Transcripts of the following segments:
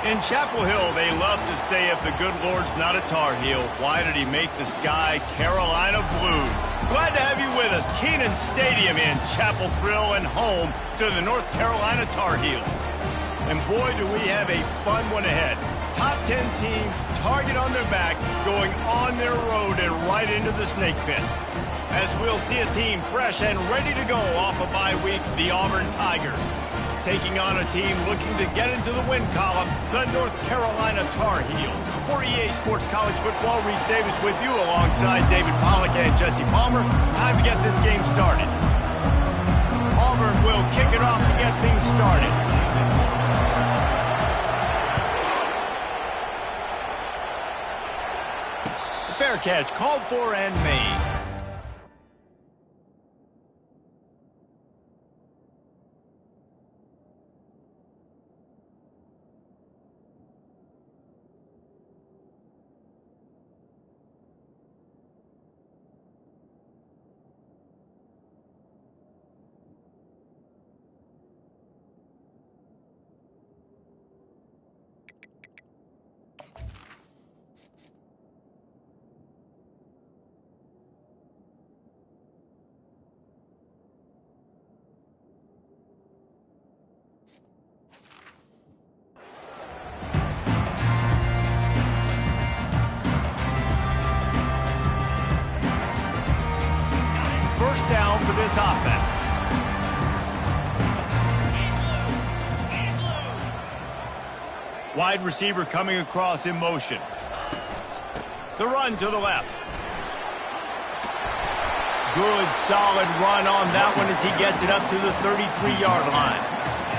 In Chapel Hill, they love to say if the good Lord's not a Tar Heel, why did he make the sky Carolina blue? Glad to have you with us. Kenan Stadium in Chapel Thrill and home to the North Carolina Tar Heels. And boy, do we have a fun one ahead. Top 10 team, target on their back, going on their road and right into the snake pit. As we'll see a team fresh and ready to go off a bye week, the Auburn Tigers. Taking on a team looking to get into the win column, the North Carolina Tar Heels. For EA Sports College Football, Reese Davis with you alongside David Pollack and Jesse Palmer. Time to get this game started. Auburn will kick it off to get things started. Fair catch called for and made. Down for this offense. Wide receiver coming across in motion. The run to the left. Good, solid run on that one as he gets it up to the 33-yard line.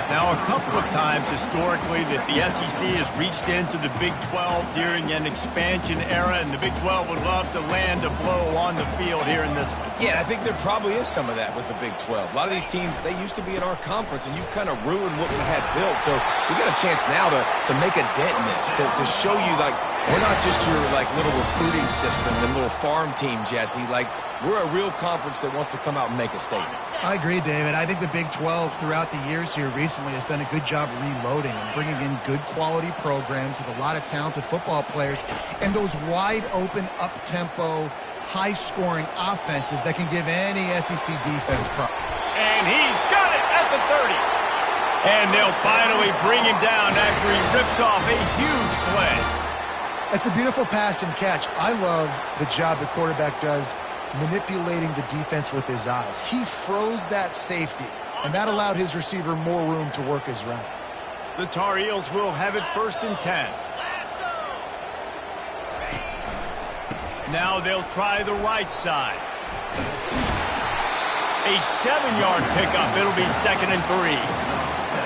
Now, a couple of times historically that the SEC has reached into the Big 12 during an expansion era, and the Big 12 would love to land a blow on the field here in this one. Yeah, I think there probably is some of that with the Big 12. A lot of these teams, they used to be in our conference, and you've kind of ruined what we had built. So we got a chance now to make a dent in this, to show you, like, we're not just your, like, little recruiting system and little farm team, Jesse. Like, we're a real conference that wants to come out and make a statement. I agree, David. I think the Big 12 throughout the years here recently has done a good job reloading and bringing in good quality programs with a lot of talented football players and those wide open, up-tempo, high-scoring offenses that can give any SEC defense problems. And he's got it at the 30. And they'll finally bring him down after he rips off a huge play. It's a beautiful pass and catch. I love the job the quarterback does manipulating the defense with his eyes. He froze that safety, and that allowed his receiver more room to work his route. The Tar Heels will have it 1st and 10. Now they'll try the right side. A 7-yard pickup. It'll be 2nd and 3.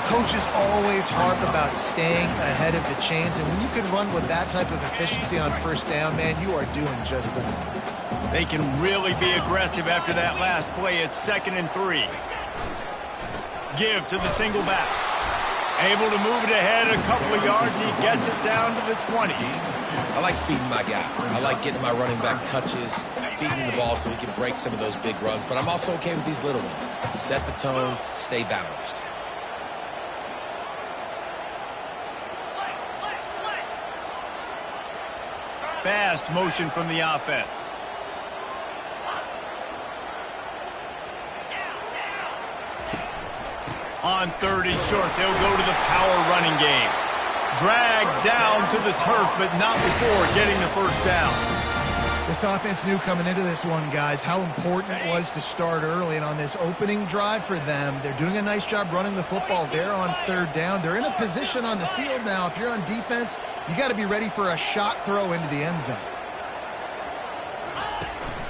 Coaches always harp about staying ahead of the chains, and when you can run with that type of efficiency on 1st down, man, you are doing just that. They can really be aggressive after that last play. It's 2nd and 3. Give to the single back. Able to move it ahead a couple of yards. He gets it down to the 20. I like feeding my guy. I like getting my running back touches, feeding the ball so he can break some of those big runs. But I'm also okay with these little ones. Set the tone, stay balanced. Fast motion from the offense. On 3rd and short, they'll go to the power running game. Dragged down to the turf, but not before getting the 1st down. This offense knew coming into this one, guys, how important it was to start early. And on this opening drive for them, they're doing a nice job running the football there on 3rd down. They're in a position on the field now. If you're on defense, you got to be ready for a shot throw into the end zone.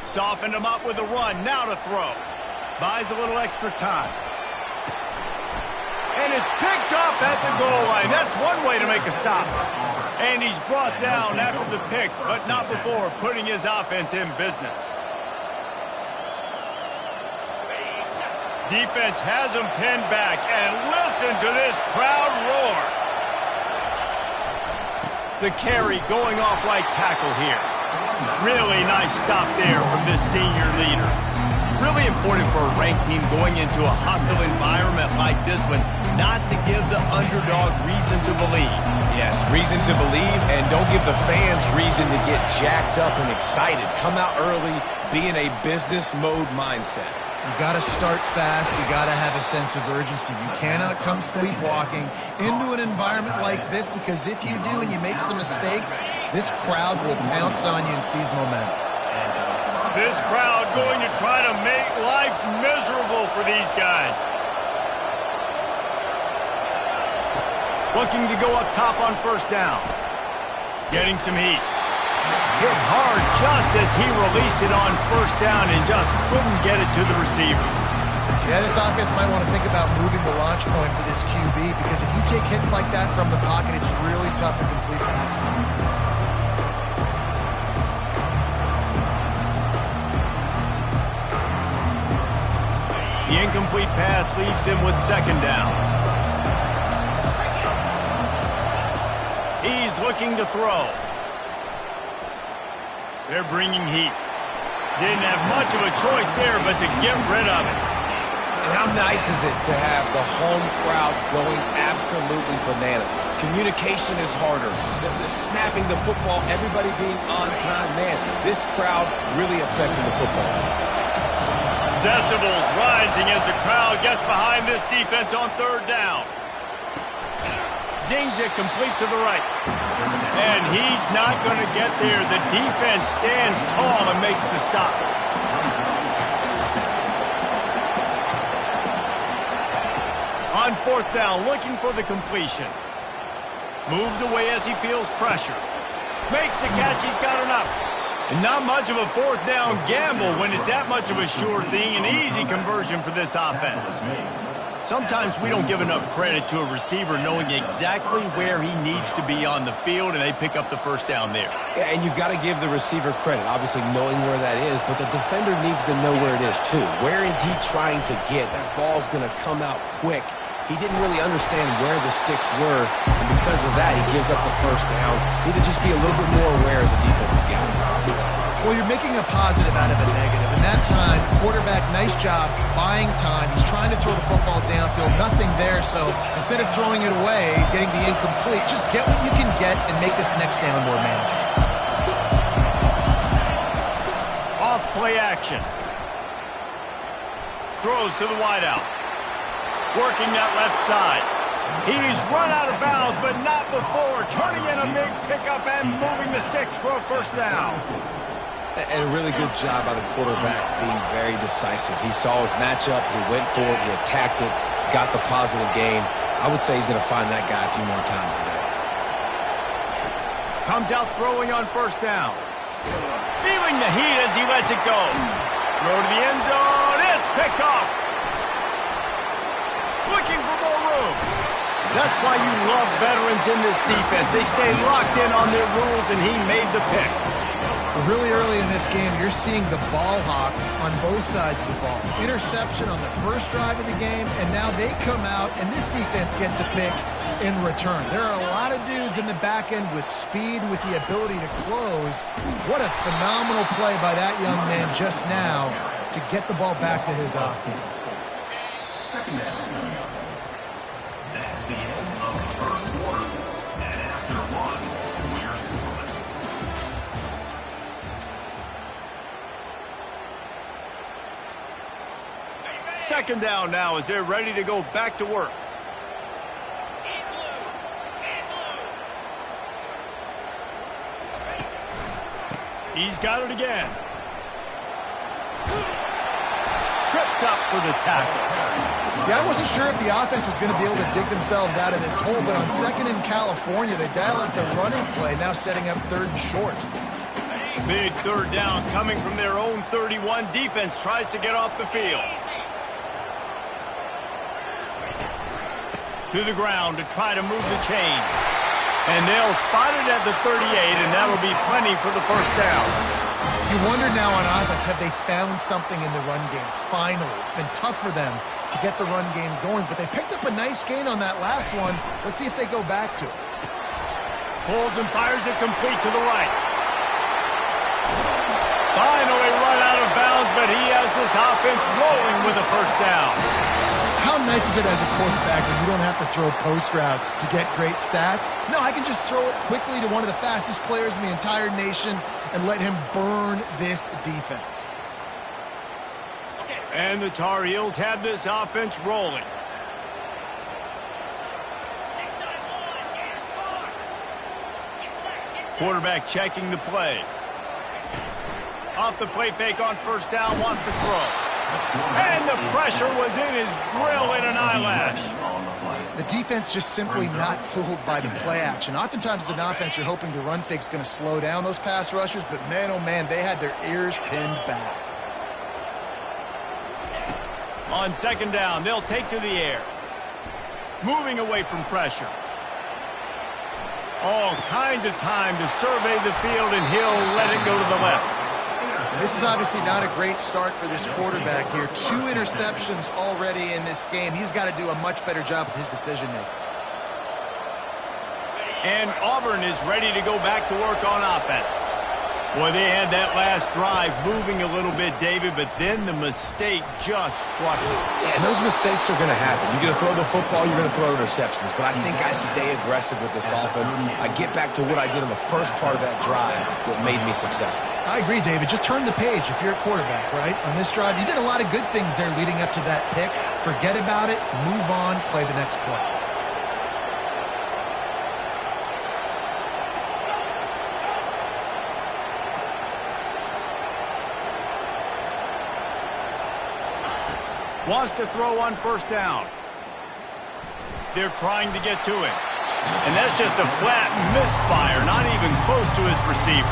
Softened him up with a run. Now to throw. Buys a little extra time. And it's picked off at the goal line. That's one way to make a stop. And he's brought down after the pick, but not before putting his offense in business. Defense has him pinned back, and listen to this crowd roar. The carry going off right tackle here. Really nice stop there from this senior leader. Really important for a ranked team going into a hostile environment like this one not to give the underdog reason to believe. Yes, reason to believe, and don't give the fans reason to get jacked up and excited. Come out early, be in a business mode mindset. You got to start fast. You got to have a sense of urgency. You cannot come sleepwalking into an environment like this, because if you do and you make some mistakes, this crowd will pounce on you and seize momentum. This crowd going to try to make life miserable for these guys. Looking to go up top on first down. Getting some heat. Hit hard just as he released it on first down and just couldn't get it to the receiver. Yeah, this offense might want to think about moving the launch point for this QB, because if you take hits like that from the pocket, it's really tough to complete passes. The incomplete pass leaves him with second down. He's looking to throw. They're bringing heat. Didn't have much of a choice there but to get rid of it. And how nice is it to have the home crowd going absolutely bananas? Communication is harder. The snapping the football, everybody being on time. Man, this crowd really affecting the football game. Decibels rising as the crowd gets behind this defense on third down. Zings it complete to the right. And he's not going to get there. The defense stands tall and makes the stop. On fourth down, looking for the completion. Moves away as he feels pressure. Makes the catch, he's got enough. And not much of a fourth down gamble when it's that much of a sure thing. An easy conversion for this offense. Sometimes we don't give enough credit to a receiver knowing exactly where he needs to be on the field, and they pick up the first down there. Yeah, and you've got to give the receiver credit, obviously knowing where that is, but the defender needs to know where it is too. Where is he trying to get? That ball's going to come out quick. He didn't really understand where the sticks were, and because of that, he gives up the first down. Need to just be a little bit more aware as a defensive guy. Well, you're making a positive out of a negative. And that time, quarterback, nice job buying time. He's trying to throw the football downfield. Nothing there, so instead of throwing it away, getting the incomplete, just get what you can get and make this next down more manageable. Off play action. Throws to the wideout. Working that left side. He's run out of bounds, but not before. Turning in a big pickup and moving the sticks for a first down. And a really good job by the quarterback being very decisive. He saw his matchup, he went for it, he attacked it, got the positive gain. I would say he's going to find that guy a few more times today. Comes out throwing on first down. Feeling the heat as he lets it go. Throw to the end zone. It's picked off. Looking for more room. That's why you love veterans in this defense. They stay locked in on their rules, and he made the pick. Really early in this game, you're seeing the ball hawks on both sides of the ball. Interception on the first drive of the game, and now they come out, and this defense gets a pick in return. There are a lot of dudes in the back end with speed, with the ability to close. What a phenomenal play by that young man just now to get the ball back to his offense. Second down. That's the end of the first quarter. And after one, we're scoring. Second down now as they're ready to go back to work. He's got it again. Tripped up for the tackle. Yeah, I wasn't sure if the offense was going to be able to dig themselves out of this hole, but on second in California, they dial up the running play, now setting up third and short. Big third down coming from their own 31. Defense tries to get off the field. To the ground to try to move the chains. And they'll spot it at the 38, and that'll be plenty for the first down. You wonder now on offense, have they found something in the run game? Finally, it's been tough for them to get the run game going, but they picked up a nice gain on that last one. Let's see if they go back to it. Pulls and fires it complete to the right. Finally run out of bounds, but but he has this offense rolling with a first down. How nice is it as a quarterback when you don't have to throw post routes to get great stats? No, I can just throw it quickly to one of the fastest players in the entire nation and let him burn this defense. And the Tar Heels have this offense rolling. Quarterback checking the play. Off the play fake on first down, wants to throw. And the pressure was in his grill in an eyelash. The defense just simply not fooled by the play action. Oftentimes as an offense, you're hoping the run fake's going to slow down those pass rushers, but man, oh man, they had their ears pinned back. On second down, they'll take to the air. Moving away from pressure. All kinds of time to survey the field, and he'll let it go to the left. This is obviously not a great start for this quarterback here. 2 interceptions already in this game. He's got to do a much better job with his decision-making. And Auburn is ready to go back to work on offense. Boy, they had that last drive moving a little bit, David, but then the mistake just crushed it. Yeah, and those mistakes are going to happen. You're going to throw the football, you're going to throw interceptions. But I think I stay aggressive with this offense. I get back to what I did in the first part of that drive that made me successful. I agree, David. Just turn the page if you're a quarterback, right? On this drive, you did a lot of good things there leading up to that pick. Forget about it, move on, play the next play. Wants to throw on first down. They're trying to get to him. And that's just a flat misfire, not even close to his receiver.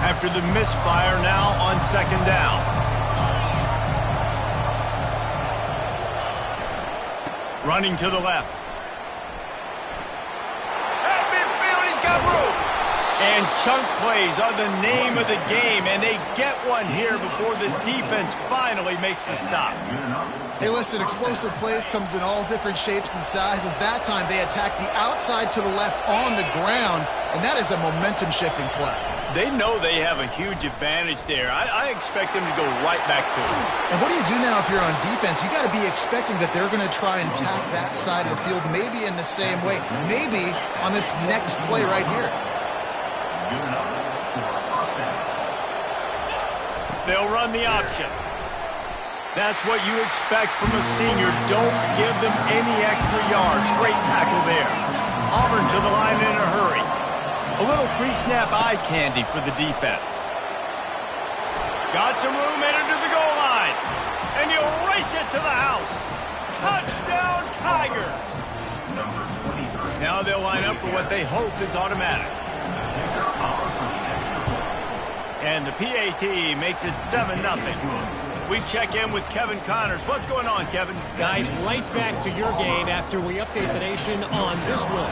After the misfire, now on second down. Running to the left. At midfield, he's got room. And chunk plays are the name of the game, and they get one here before the defense finally makes the stop. Hey, listen, explosive plays comes in all different shapes and sizes. That time they attack the outside to the left on the ground, and that is a momentum-shifting play. They know they have a huge advantage there. I expect them to go right back to it. And what do you do now if you're on defense? You got to be expecting that they're going to try and tack that side of the field, maybe in the same way, maybe on this next play right here. They'll run the option. That's what you expect from a senior. Don't give them any extra yards. Great tackle there. Auburn to the line in a hurry. A little pre-snap eye candy for the defense. Got some room, entered to the goal line. And he'll race it to the house. Touchdown, Tigers. Now they'll line up for what they hope is automatic. And the PAT makes it 7-0. We check in with Kevin Connors. What's going on, Kevin? Guys, right back to your game after we update the nation on this one.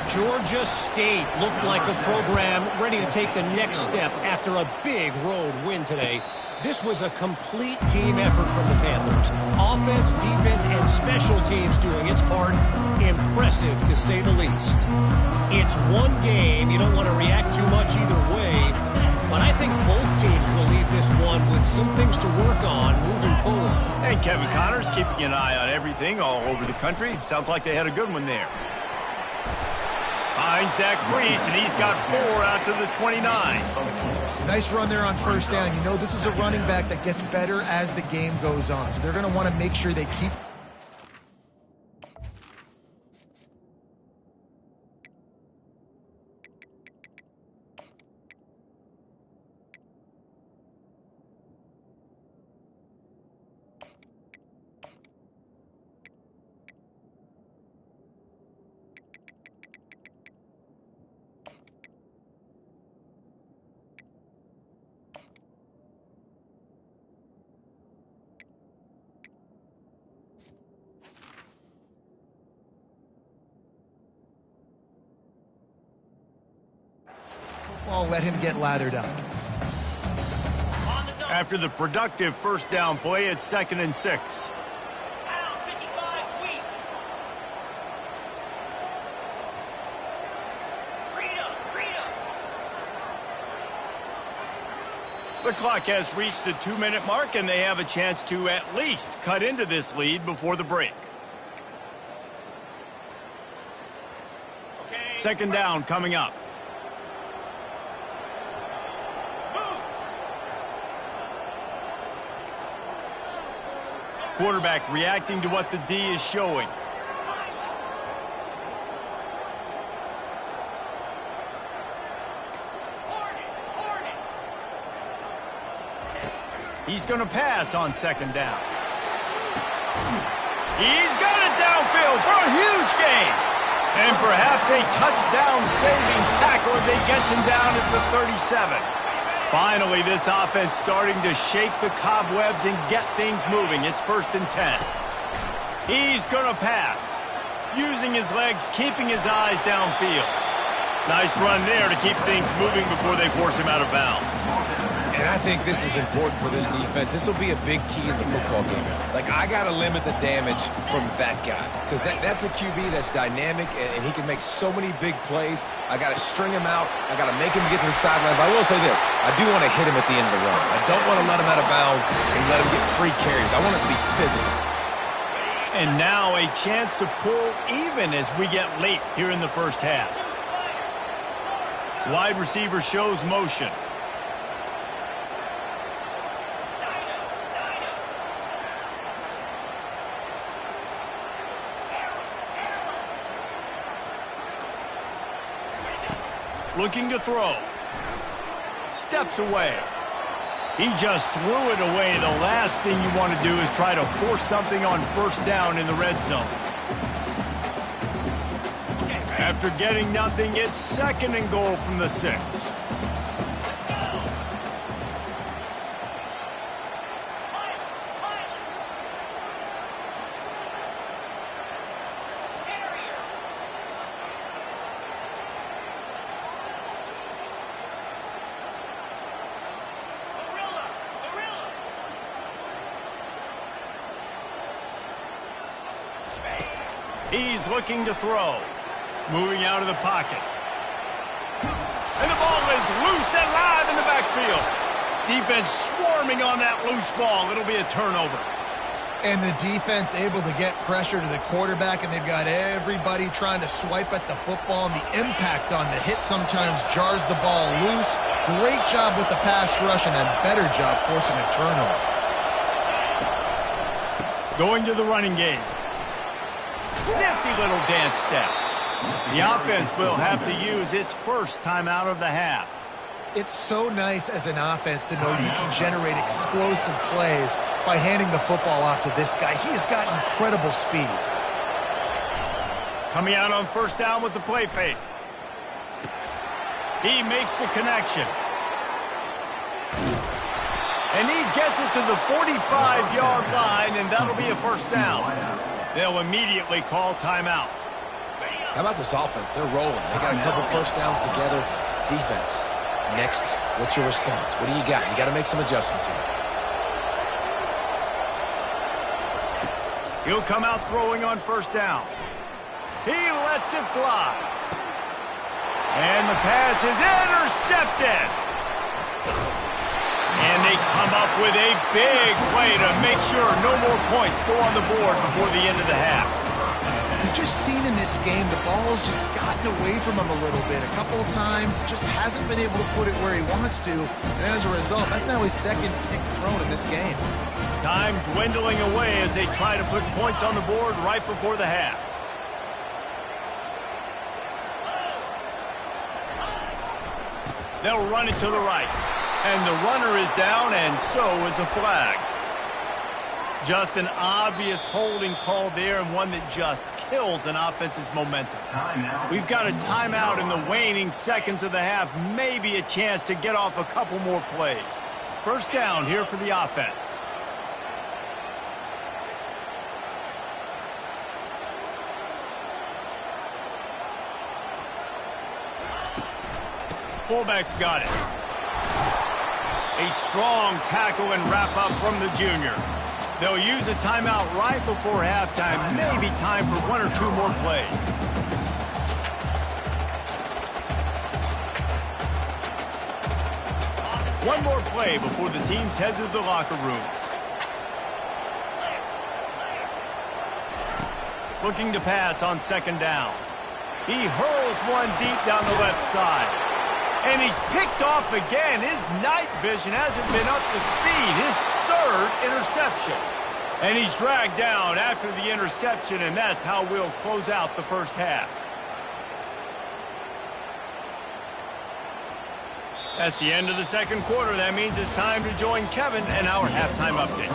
Georgia State looked like a program ready to take the next step after a big road win today. This was a complete team effort from the Panthers. Offense, defense, and special teams doing its part. Impressive, to say the least. It's one game. You don't want to react too much either way. But I think both teams will leave this one with some things to work on moving forward. And Kevin Connors keeping an eye on everything all over the country. Sounds like they had a good one there. Finds Zach Brees, and he's got 4 out to the 29. Nice run there on first down. You know, this is a running back that gets better as the game goes on. So they're going to want to make sure they keep... I'll let him get lathered up. After the productive first down play, it's 2nd and 6. The clock has reached the 2-minute mark, and they have a chance to at least cut into this lead before the break. Second down coming up. Quarterback reacting to what the D is showing. He's going to pass on second down. He's got it downfield for a huge gain. And perhaps a touchdown-saving tackle as he gets him down at the 37. Finally, this offense starting to shake the cobwebs and get things moving. It's 1st and 10. He's going to pass. Using his legs, keeping his eyes downfield. Nice run there to keep things moving before they force him out of bounds. And I think this is important for this defense. This will be a big key in the football game. Like, I got to limit the damage from that guy because that's a QB that's dynamic, and he can make so many big plays. I got to string him out. I got to make him get to the sideline. But I will say this. I do want to hit him at the end of the runs. I don't want to let him out of bounds and let him get free carries. I want it to be physical. And now a chance to pull even as we get late here in the first half. Wide receiver shows motion. Looking to throw. Steps away. He just threw it away. The last thing you want to do is try to force something on first down in the red zone. After getting nothing, it's 2nd and goal from the 6. He's looking to throw. Moving out of the pocket. And the ball is loose and live in the backfield. Defense swarming on that loose ball. It'll be a turnover. And the defense able to get pressure to the quarterback, and they've got everybody trying to swipe at the football, and the impact on the hit sometimes jars the ball loose. Great job with the pass rush, and a better job forcing a turnover. Going to the running game. Nifty little dance step. The offense will have to use its first timeout of the half. It's so nice as an offense to know you can generate explosive plays by handing the football off to this guy. He has got incredible speed. Coming out on first down with the play fake. He makes the connection. And he gets it to the 45-yard line, and that'll be a first down. They'll immediately call timeout. How about this offense? They're rolling. They got a couple first downs together. Defense. Next, what's your response? What do you got? You got to make some adjustments here. He'll come out throwing on first down. He lets it fly. And the pass is intercepted. And they come up with a big play to make sure no more points go on the board before the end of the half. We've just seen in this game the ball's just gotten away from him a little bit. A couple of times, just hasn't been able to put it where he wants to. And as a result, that's now his second pick thrown in this game. Time dwindling away as they try to put points on the board right before the half. They'll run it to the right. And the runner is down, and so is a flag. Just an obvious holding call there, and one that just kills an offense's momentum. We've got a timeout in the waning seconds of the half. Maybe a chance to get off a couple more plays. First down here for the offense. Fullback's got it. A strong tackle and wrap up from the junior. They'll use a timeout right before halftime. Maybe time for one or two more plays. One more play before the teams head to the locker rooms. Looking to pass on second down. He hurls one deep down the left side. And he's picked off again. His night vision hasn't been up to speed. His third interception. And he's dragged down after the interception, and that's how we'll close out the first half. That's the end of the second quarter. That means it's time to join Kevin and our halftime update.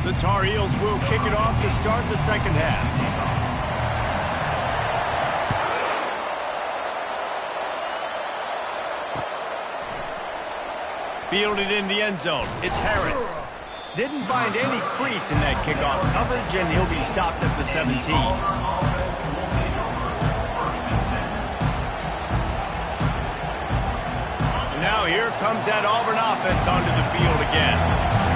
The Tar Heels will kick it off to start the second half. Fielded in the end zone. It's Harris. Didn't find any crease in that kickoff coverage, and he'll be stopped at the 17. Now here comes that Auburn offense onto the field again.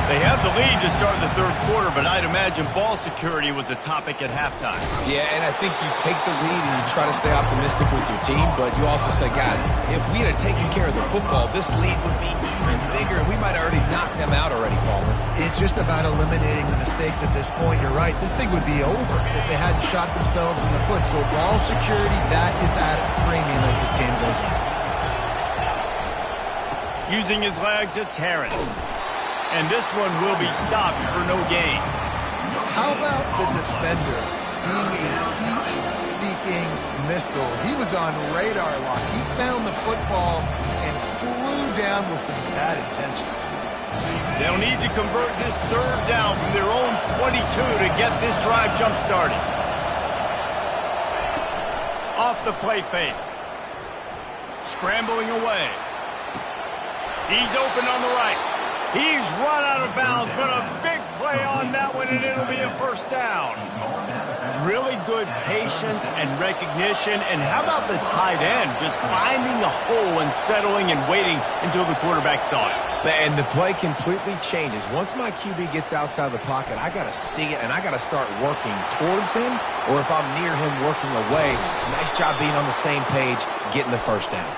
They have the lead to start the third quarter, but I'd imagine ball security was a topic at halftime. Yeah, and I think you take the lead and you try to stay optimistic with your team, but you also say, guys, if we had taken care of the football, this lead would be even bigger, and we might have already knocked them out already, Palmer. It's just about eliminating the mistakes at this point. You're right. This thing would be over if they hadn't shot themselves in the foot. So ball security, that is at a premium as this game goes on. Using his legs, it's Harris. And this one will be stopped for no gain. How about the defender being a heat-seeking missile? He was on radar lock. He found the football and flew down with some bad intentions. They'll need to convert this third down from their own 22 to get this drive jump-started. Off the play fake. Scrambling away. He's open on the right. He's run out of bounds, but a big play on that one, and it'll be a first down. Really good patience and recognition, and how about the tight end just finding the hole and settling and waiting until the quarterback saw it. And the play completely changes. Once my QB gets outside the pocket, I got to see it, and I got to start working towards him, or if I'm near him working away, nice job being on the same page, getting the first down.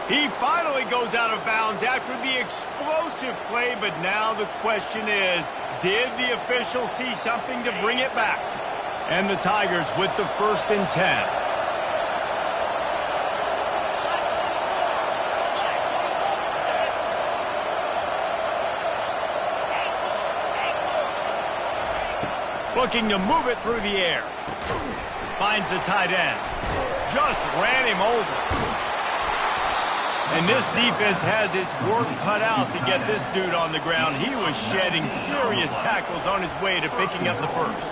He finally goes out of bounds after the explosive play, but now the question is, did the official see something to bring it back? And the Tigers with the 1st and 10. Looking to move it through the air. Finds the tight end. Just ran him over. And this defense has its work cut out to get this dude on the ground. He was shedding serious tackles on his way to picking up the first.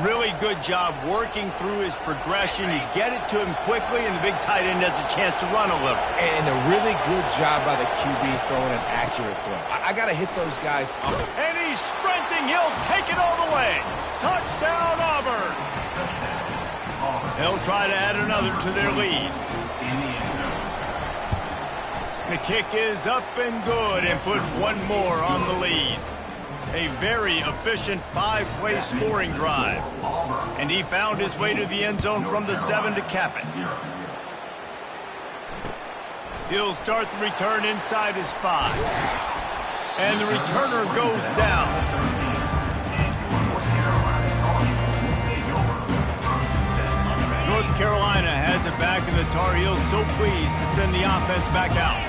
Really good job working through his progression. You get it to him quickly, and the big tight end has a chance to run a little. And a really good job by the QB throwing an accurate throw. I got to hit those guys up. And he's sprinting. He'll take it all the way. Touchdown, Auburn. They'll try to add another to their lead. The kick is up and good and put one more on the lead. A very efficient 5-play scoring drive. And he found his way to the end zone from the 7 to cap it. He'll start the return inside his 5. And the returner goes down. North Carolina has it back, and the Tar Heels so pleased to send the offense back out.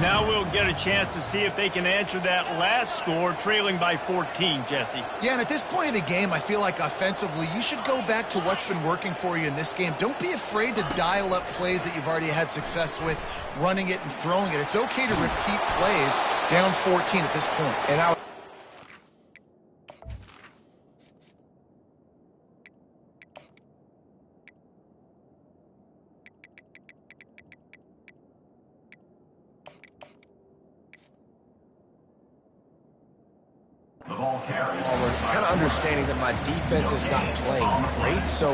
Now we'll get a chance to see if they can answer that last score, trailing by 14, Jesse. Yeah, and at this point in the game, I feel like offensively, you should go back to what's been working for you in this game. Don't be afraid to dial up plays that you've already had success with, running it and throwing it. It's okay to repeat plays down 14 at this point. And kind of understanding that my defense is not playing great, so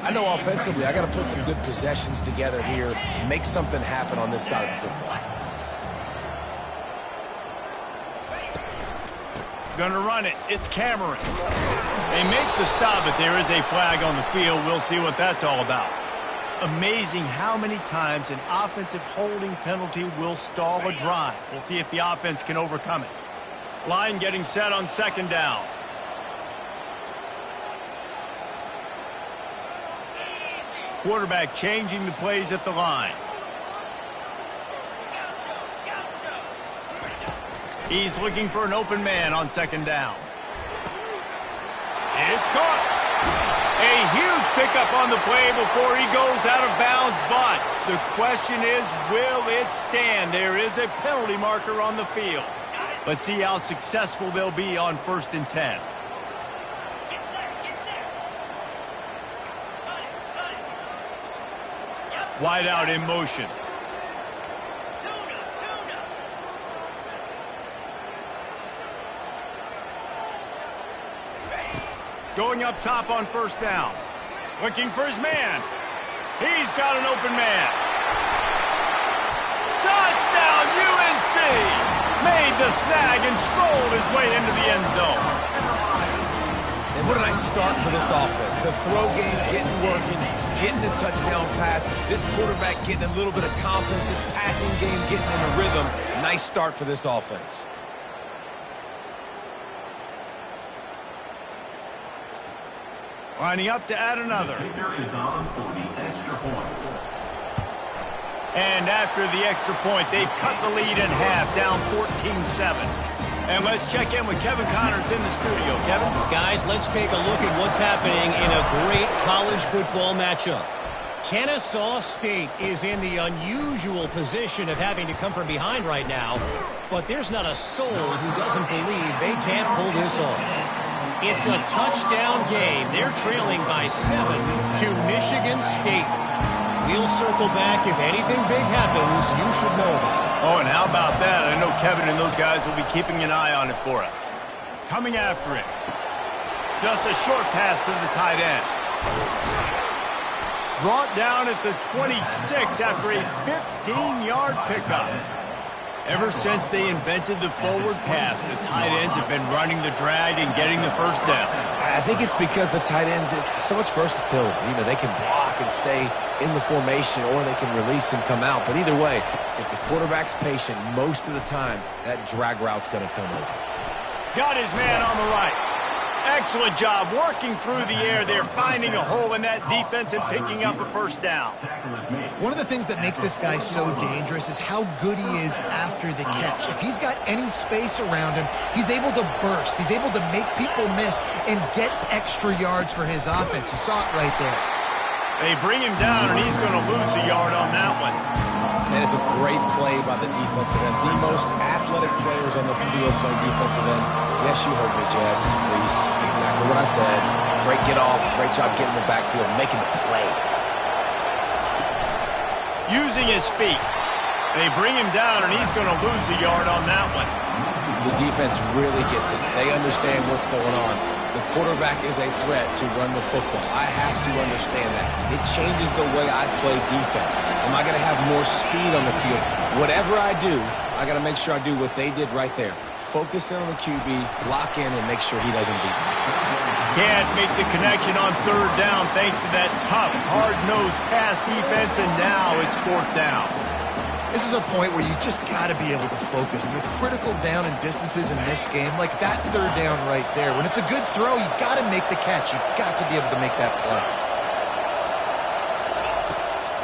I know offensively I got to put some good possessions together here and make something happen on this side of the football. Gonna run it. It's Cameron. They make the stop, but there is a flag on the field. We'll see what that's all about. Amazing how many times an offensive holding penalty will stall a drive. We'll see if the offense can overcome it. Line getting set on second down. Quarterback changing the plays at the line. He's looking for an open man on second down. It's caught. A huge pickup on the play before he goes out of bounds, but the question is, will it stand? There is a penalty marker on the field. Let's see how successful they'll be on 1st and 10. Wide out in motion. Going up top on 1st down. Looking for his man. He's got an open man. Touchdown, UNC! Made the snag and strolled his way into the end zone. And what a nice start for this offense. The throw game getting working, getting the touchdown pass. This quarterback getting a little bit of confidence. This passing game getting in a rhythm. Nice start for this offense. Lining up to add another. And after the extra point, they've cut the lead in half, down 14-7. And let's check in with Kevin Connors in the studio. Kevin? Guys, let's take a look at what's happening in a great college football matchup. Kennesaw State is in the unusual position of having to come from behind right now, but there's not a soul who doesn't believe they can't pull this off. It's a touchdown game. They're trailing by 7 to Michigan State. We'll circle back. If anything big happens, you should know about it. Oh, and how about that? I know Kevin and those guys will be keeping an eye on it for us. Coming after it. Just a short pass to the tight end. Brought down at the 26 after a 15-yard pickup. Ever since they invented the forward pass, the tight ends have been running the drag and getting the first down. I think it's because the tight ends is so much versatility. You know, they can block and stay in the formation, or they can release and come out. But either way, if the quarterback's patient, most of the time, that drag route's going to come over. Got his man on the right. Excellent job working through the air there, finding a hole in that defense and picking up a first down. One of the things that makes this guy so dangerous is how good he is after the catch. If he's got any space around him, he's able to burst. He's able to make people miss and get extra yards for his offense. You saw it right there. They bring him down, and he's going to lose a yard on that one. And it's a great play by the defensive end. The most athletic players on the field play defensive end. Yes, you heard me, Jess, Reese. Exactly what I said. Great get off. Great job getting in the backfield, making the play. Using his feet. They bring him down, and he's going to lose a yard on that one. The defense really gets it. They understand what's going on. The quarterback is a threat to run the football. I have to understand that. It changes the way I play defense. Am I going to have more speed on the field? Whatever I do, I got to make sure I do what they did right there. Focus in on the QB, block in, and make sure he doesn't beat me. Can't make the connection on 3rd down thanks to that tough, hard-nosed pass defense, and now it's 4th down. This is a point where you just got to be able to focus. And the critical down and distances in this game, like that 3rd down right there, when it's a good throw, you got to make the catch. You've got to be able to make that play.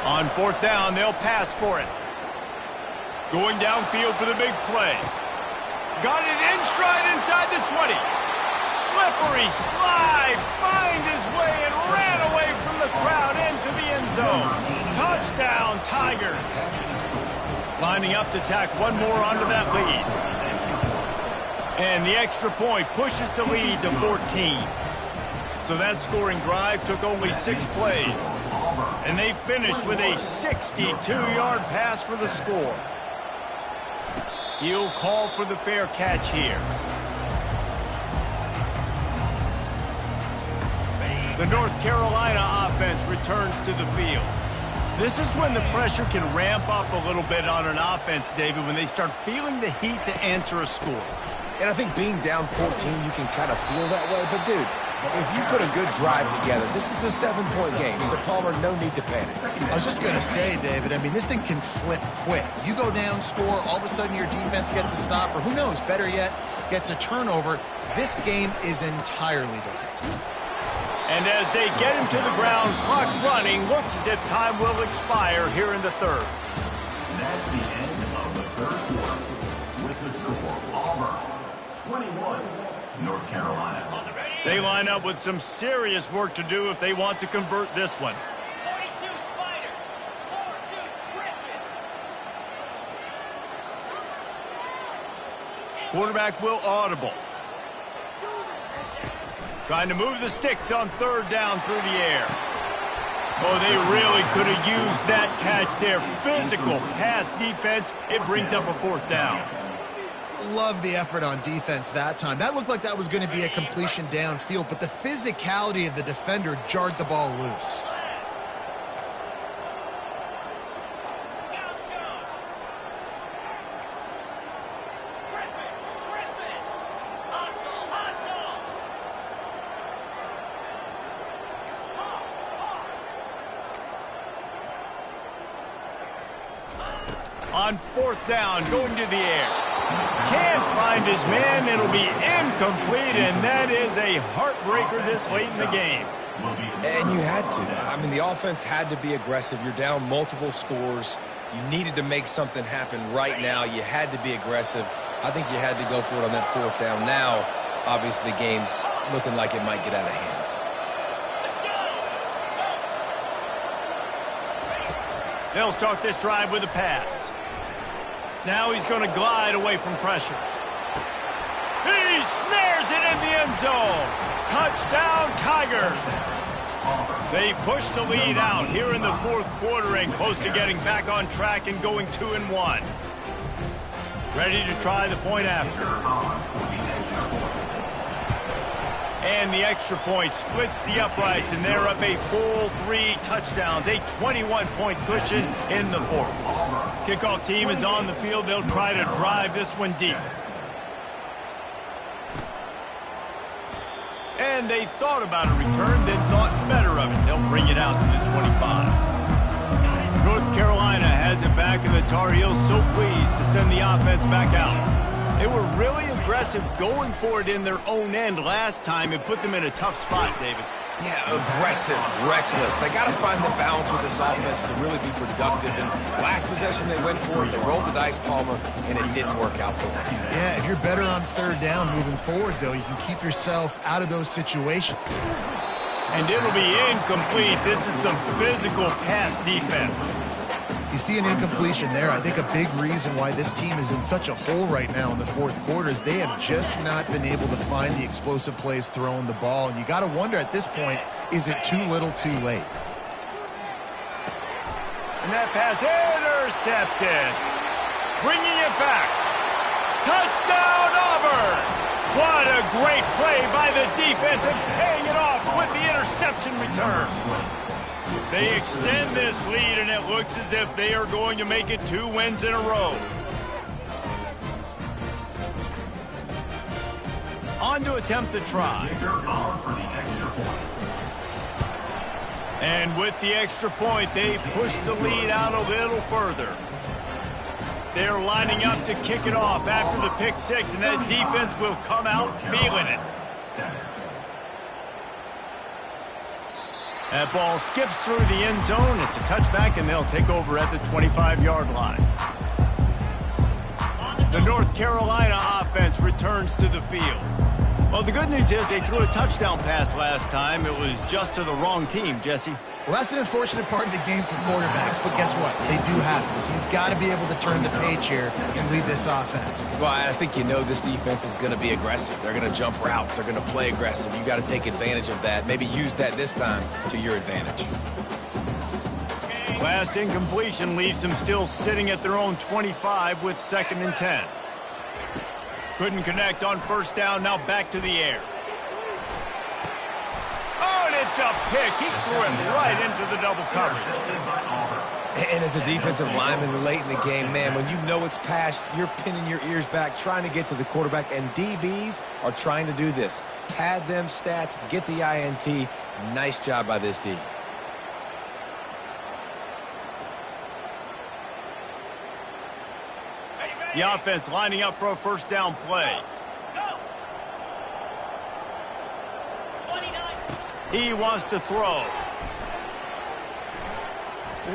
On 4th down, they'll pass for it. Going downfield for the big play. Got it in stride inside the 20. Slippery slide, find his way and ran away from the crowd into the end zone. Touchdown, Tigers. Lining up to tack one more onto that lead. And the extra point pushes the lead to 14. So that scoring drive took only 6 plays. And they finished with a 62-yard pass for the score. He'll call for the fair catch here. The North Carolina offense returns to the field. This is when the pressure can ramp up a little bit on an offense, David, when they start feeling the heat to answer a score. And I think being down 14, you can kind of feel that way. But, dude, if you put a good drive together, this is a 7-point game. So, Palmer, no need to panic. I was just going to say, David, I mean, this thing can flip quick. You go down, score, all of a sudden your defense gets a stop, or who knows, better yet, gets a turnover. This game is entirely different. And as they get him to the ground, clock running, looks as if time will expire here in the third. That's the end of the third quarter. With the score, Auburn 21, North Carolina. They line up with some serious work to do if they want to convert this one. 42 Spider, 42 Scripted. Quarterback will audible. Trying to move the sticks on third down through the air. Oh, they really could have used that catch there. Physical pass defense. It brings up a fourth down. Love the effort on defense that time. That looked like that was going to be a completion downfield, but the physicality of the defender jarred the ball loose. On fourth down, going to the air. Can't find his man. It'll be incomplete, and that is a heartbreaker this late in the game. And you had to. I mean, the offense had to be aggressive. You're down multiple scores. You needed to make something happen right now. You had to be aggressive. I think you had to go for it on that fourth down. Now, obviously, the game's looking like it might get out of hand. They'll start this drive with a pass. Now he's going to glide away from pressure. He snares it in the end zone. Touchdown, Tigers. They push the lead out here in the fourth quarter and close to getting back on track and going 2-1. Ready to try the point after. And the extra point splits the uprights, and they're up a full 3 touchdowns, a 21-point cushion in the fourth. Kickoff team is on the field. They'll try to drive this one deep. And they thought about a return, then thought better of it. They'll bring it out to the 25. North Carolina has it back, and the Tar Heels so pleased to send the offense back out. They were really aggressive going for it in their own end last time. It put them in a tough spot, David. Yeah, aggressive, reckless. They got to find the balance with this offense to really be productive. And last possession, they went for it. They rolled the dice, Palmer, and it didn't work out for them. Yeah, if you're better on third down moving forward, though, you can keep yourself out of those situations. And it'll be incomplete. This is some physical pass defense. You see an incompletion there. I think a big reason why this team is in such a hole right now in the fourth quarter is they have just not been able to find the explosive plays throwing the ball. And you got to wonder at this point, is it too little too late? And that pass intercepted. Bringing it back. Touchdown, Auburn! What a great play by the defense and paying it off with the interception return. They extend this lead, and it looks as if they are going to make it 2 wins in a row. On to attempt the try. And with the extra point, they push the lead out a little further. They're lining up to kick it off after the pick six, and that defense will come out feeling it. That ball skips through the end zone. It's a touchback, and they'll take over at the 25-yard line. The North Carolina offense returns to the field. Well, the good news is they threw a touchdown pass last time. It was just to the wrong team, Jesse. Well, that's an unfortunate part of the game for quarterbacks, but guess what? They do happen. So you've got to be able to turn the page here and lead this offense. Well, I think you know this defense is going to be aggressive. They're going to jump routes. They're going to play aggressive. You've got to take advantage of that. Maybe use that this time to your advantage. Last incompletion leaves them still sitting at their own 25 with 2nd and 10. Couldn't connect on first down. Now back to the air. Oh, and it's a pick. He threw it right into the double coverage. And as a defensive lineman late in the game, man, when you know it's past, you're pinning your ears back, trying to get to the quarterback, and DBs are trying to do this. Pad them stats, get the INT. Nice job by this D. The offense lining up for a first down play. He wants to throw.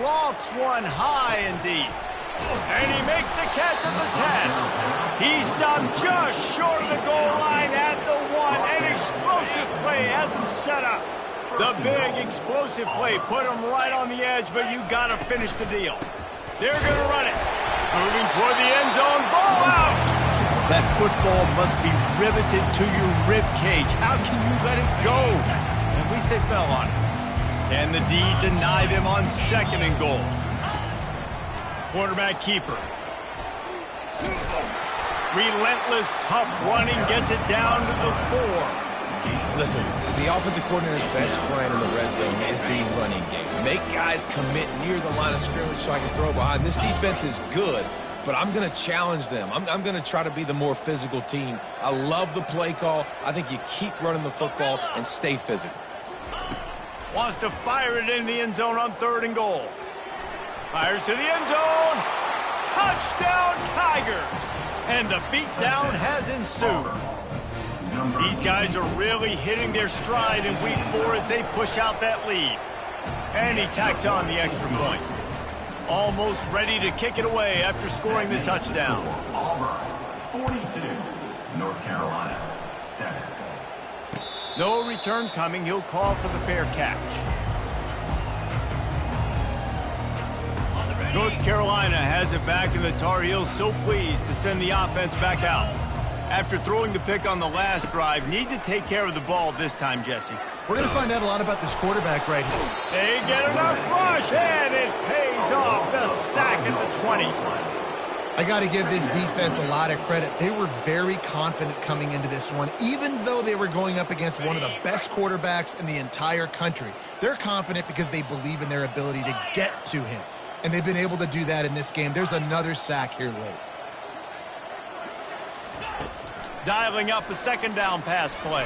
Lofts one high and deep. And he makes the catch at the 10. He stopped just short of the goal line at the 1. An explosive play has him set up. The big explosive play put him right on the edge, but you got to finish the deal. They're going to run it. Moving toward the end zone. Ball out. That football must be riveted to your rib cage. How can you let it go? At least they fell on it. Can the D deny them on 2nd and goal? Quarterback keeper. Relentless, tough running gets it down to the 4. Listen, the offensive coordinator's best friend in the red zone is the running game. Make guys commit near the line of scrimmage so I can throw behind. This defense is good, but I'm going to challenge them. I'm going to try to be the more physical team. I love the play call. I think you keep running the football and stay physical. Wants to fire it in the end zone on 3rd and goal. Fires to the end zone. Touchdown, Tigers. And the beatdown has ensued. These guys are really hitting their stride in week 4 as they push out that lead. And he tacks on the extra point. Almost ready to kick it away after scoring the touchdown. Auburn, 42. North Carolina, 7. No return coming. He'll call for the fair catch. North Carolina has it back, and the Tar Heels so pleased to send the offense back out. After throwing the pick on the last drive, need to take care of the ball this time, Jesse. We're going to find out a lot about this quarterback right here. They get enough rush, and it pays off. The sack at the 20. I got to give this defense a lot of credit. They were very confident coming into this one, even though they were going up against one of the best quarterbacks in the entire country. They're confident because they believe in their ability to get to him, and they've been able to do that in this game. There's another sack here late. Dialing up a 2nd down pass play.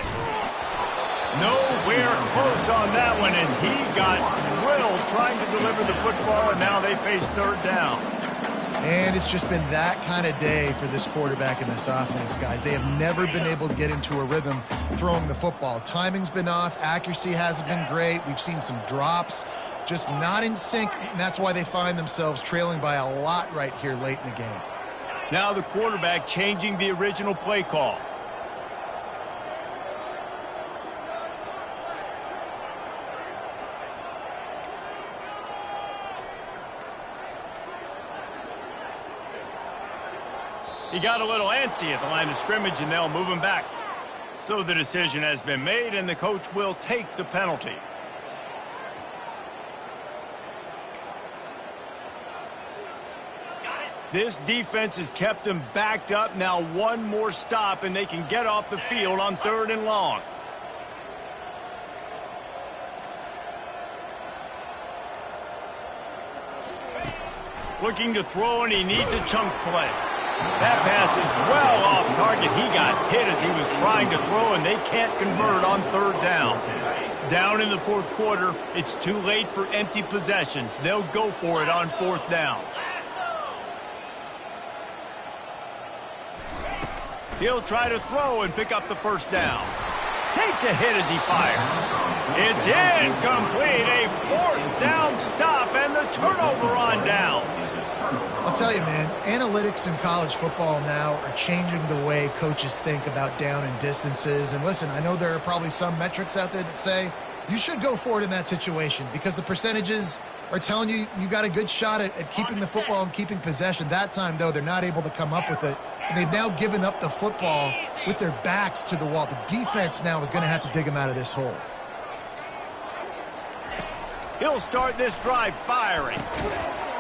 Nowhere close on that one as he got drilled trying to deliver the football, and now they face 3rd down. And it's just been that kind of day for this quarterback and this offense, guys. They have never been able to get into a rhythm throwing the football. Timing's been off. Accuracy hasn't been great. We've seen some drops, just not in sync, and that's why they find themselves trailing by a lot right here late in the game. Now the quarterback changing the original play call. He got a little antsy at the line of scrimmage, and they'll move him back. So the decision has been made, and the coach will take the penalty. This defense has kept them backed up. Now one more stop, and they can get off the field on 3rd and long. Looking to throw, and he needs a chunk play. That pass is well off target. He got hit as he was trying to throw, and they can't convert on 3rd down. Down in the 4th quarter, it's too late for empty possessions. They'll go for it on 4th down. He'll try to throw and pick up the 1st down. Takes a hit as he fires. It's incomplete. A 4th down stop and the turnover on downs. I'll tell you, man, analytics in college football now are changing the way coaches think about down and distances. And listen, I know there are probably some metrics out there that say you should go for it in that situation because the percentages are telling you you got a good shot at keeping the football and keeping possession. That time, though, they're not able to come up with it. And they've now given up the football with their backs to the wall. The defense now is going to have to dig them out of this hole. He'll start this drive firing.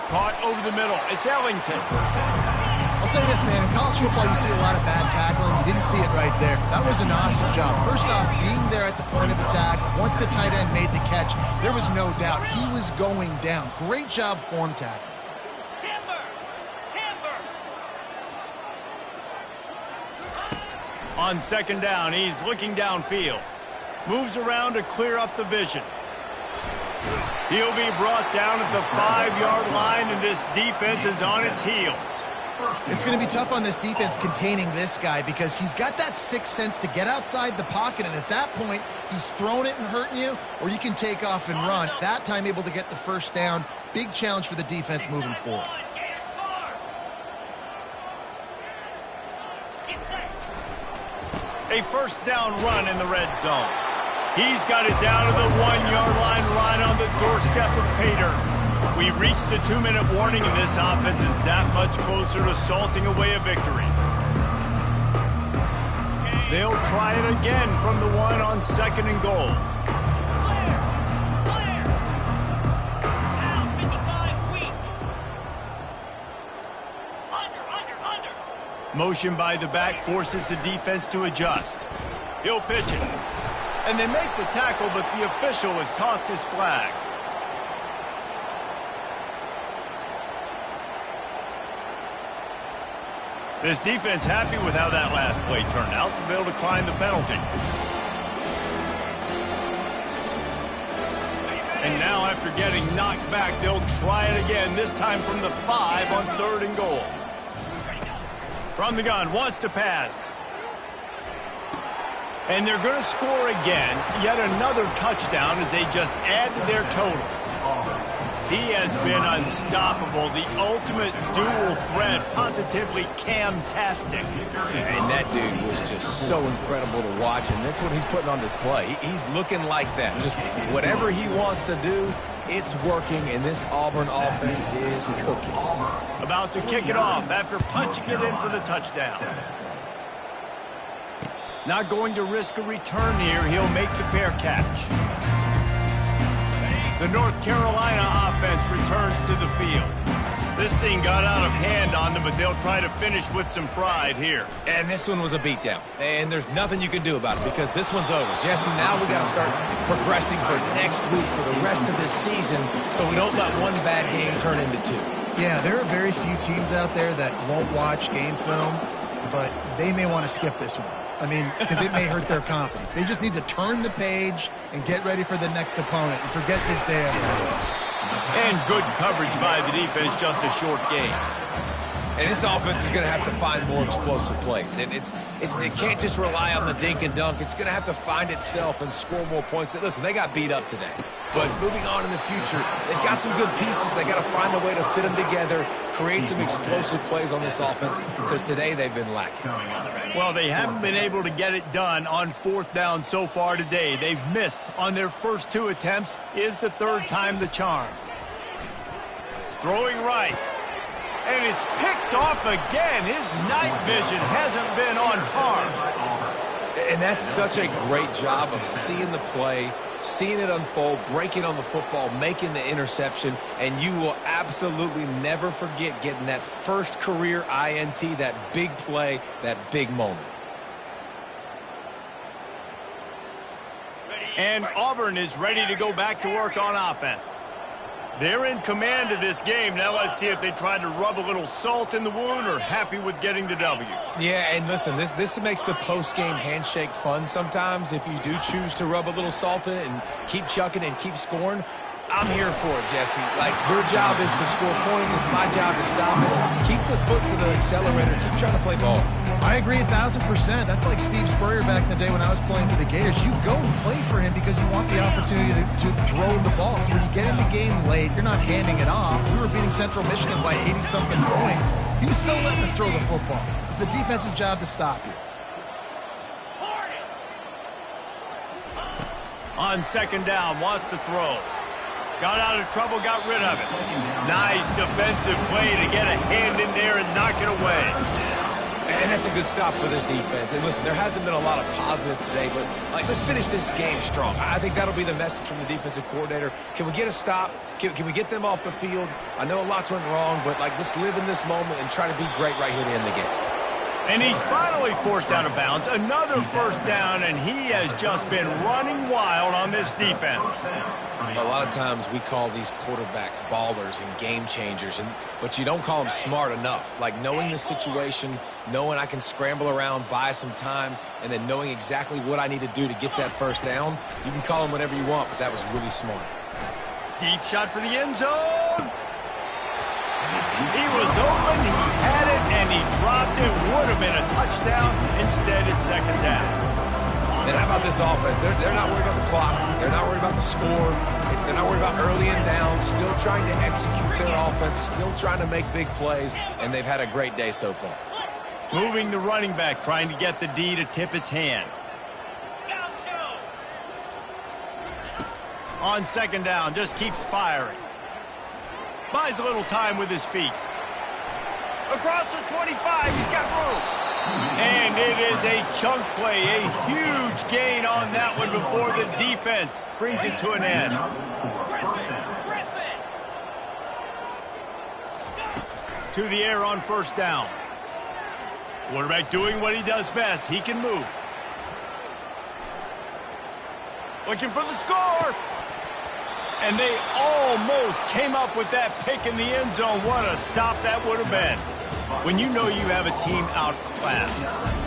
Caught over the middle. It's Ellington. I'll I'll say this, man. In college football, you see a lot of bad tackling. You didn't see it right there. That was an awesome job. First off, being there at the point of attack. Once the tight end made the catch, there was no doubt he was going down. Great job form tackling. Timber! Timber! On second down, he's looking downfield. Moves around to clear up the vision. He'll be brought down at the 5-yard line, and this defense is on its heels. It's going to be tough on this defense containing this guy because he's got that sixth sense to get outside the pocket, and at that point, he's throwing it and hurting you, or you can take off and run. That time able to get the first down. Big challenge for the defense moving forward. A first down run in the red zone. He's got it down to the 1-yard line right on the doorstep of Pater. We reached the 2-minute warning, and this offense is that much closer to salting away a victory. They'll try it again from the 1 on second and goal. Motion by the back forces the defense to adjust. He'll pitch it. And they make the tackle, but the official has tossed his flag. This defense happy with how that last play turned out, so they'll decline the penalty. And now after getting knocked back, they'll try it again, this time from the 5 on third and goal. From the gun, wants to pass. And they're going to score again, yet another touchdown as they just add to their total. He has been unstoppable, the ultimate dual threat, positively Cam-tastic. And that dude was just so incredible to watch, and that's what he's putting on display. He's looking like that. Just whatever he wants to do, it's working, and this Auburn offense is cooking. About to kick it off after punching it in for the touchdown. Not going to risk a return here. He'll make the fair catch. The North Carolina offense returns to the field. This thing got out of hand on them, but they'll try to finish with some pride here. And this one was a beatdown. And there's nothing you can do about it because this one's over. Jesse, now we got to start progressing for next week, for the rest of this season, so we don't let one bad game turn into 2. Yeah, there are very few teams out there that won't watch game film, but they may want to skip this one. I mean, because it may hurt their confidence. They just need to turn the page and get ready for the next opponent and forget this day of it. And good coverage by the defense, just a short game. And this offense is going to have to find more explosive plays. And it can't just rely on the dink and dunk. It's going to have to find itself and score more points. Listen, they got beat up today. But moving on in the future, they've got some good pieces. They got to find a way to fit them together, create some explosive plays on this offense, because today they've been lacking. Well, they haven't been able to get it done on fourth down so far today. They've missed on their first 2 attempts. Is the third time the charm. Throwing right. And it's picked off again. His night vision hasn't been on par. And that's such a great job of seeing the play, seeing it unfold, breaking on the football, making the interception, and you will absolutely never forget getting that first career INT, that big play, that big moment. And Auburn is ready to go back to work on offense. They're in command of this game. Now let's see if they try to rub a little salt in the wound or happy with getting the W. Yeah, and listen, this makes the post-game handshake fun sometimes. If you do choose to rub a little salt in it and keep chucking and keep scoring, I'm here for it, Jesse. Like, your job is to score points. It's my job to stop it. Keep the foot to the accelerator. Keep trying to play ball. I agree 1,000%. That's like Steve Spurrier back in the day when I was playing for the Gators. You go and play for him because you want the opportunity to throw the ball. So when you get in the game late, you're not handing it off. We were beating Central Michigan by 80-something points. He was still letting us throw the football. It's the defense's job to stop you. On second down, wants to throw. Got out of trouble, got rid of it. Nice defensive play to get a hand in there and knock it away. And that's a good stop for this defense. And listen, there hasn't been a lot of positive today, but let's finish this game strong. I think that'll be the message from the defensive coordinator. Can we get a stop? Can we get them off the field? I know lots went wrong, but let's live in this moment and try to be great right here to end the game. And he's finally forced out of bounds. Another first down, and he has just been running wild on this defense. A lot of times we call these quarterbacks ballers and game changers, but you don't call them smart enough. Like knowing the situation, knowing I can scramble around, buy some time, and then knowing exactly what I need to do to get that first down. You can call them whatever you want, but that was really smart. Deep shot for the end zone. He was open, he had it, and he dropped it. Would have been a touchdown. Instead, it's second down. And how about this offense? They're not worried about the clock. They're not worried about the score. They're not worried about early and down. Still trying to execute their offense. Still trying to make big plays. And they've had a great day so far. Moving the running back, trying to get the D to tip its hand. On second down, just keeps firing. Buys a little time with his feet. Across the 25, he's got room. And it is a chunk play, a huge gain on that one before the defense brings it to an end. To the air on first down. Quarterback doing what he does best. He can move. Looking for the score. And they almost came up with that pick in the end zone. What a stop that would have been. When you know you have a team outclassed,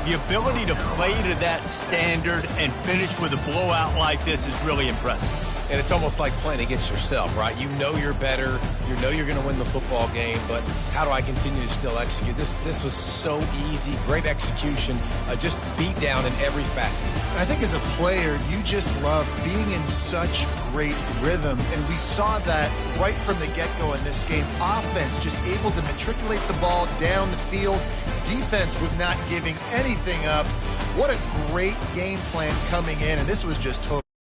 the ability to play to that standard and finish with a blowout like this is really impressive. And it's almost like playing against yourself, right? You know you're better. You know you're going to win the football game, but how do I continue to still execute? This was so easy. Great execution. Just beat down in every facet. I think as a player, you just love being in such great rhythm, and we saw that right from the get-go in this game. Offense just able to matriculate the ball down the field. Defense was not giving anything up. What a great game plan coming in, and this was just total.